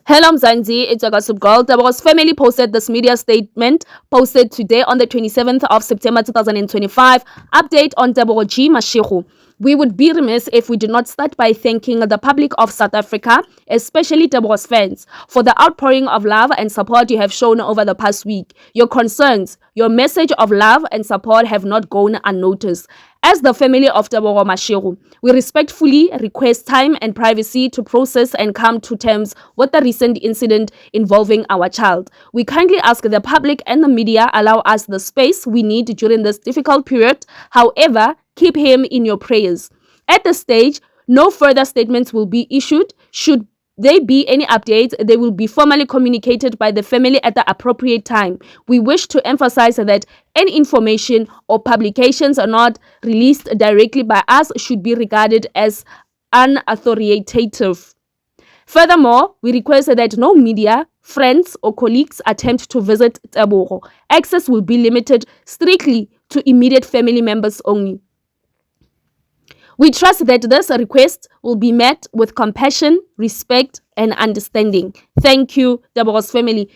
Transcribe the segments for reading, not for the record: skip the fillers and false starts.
Hello Mzansi, it's a gossip girl. Tebogo's family posted this media statement posted today on the 27th of September 2025. Update on Tebogo G. Mashego. We would be remiss if we did not start by thanking the public of South Africa, especially Tebogo's fans, for the outpouring of love and support you have shown over the past week. Your concerns, your message of love and support have not gone unnoticed. As the family of Tebogo Mashego, we respectfully request time and privacy to process and come to terms with the recent incident involving our child. We kindly ask the public and the media allow us the space we need during this difficult period. However, keep him in your prayers. At this stage, no further statements will be issued. Should there be any updates, they will be formally communicated by the family at the appropriate time. We wish to emphasize that any information or publications are not released directly by us should be regarded as unauthoritative. Furthermore, we request that no media, friends, or colleagues attempt to visit Tebogo. Access will be limited strictly to immediate family members only. We trust that this request will be met with compassion, respect, and understanding. Thank you, Tebogo's family.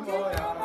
Moya.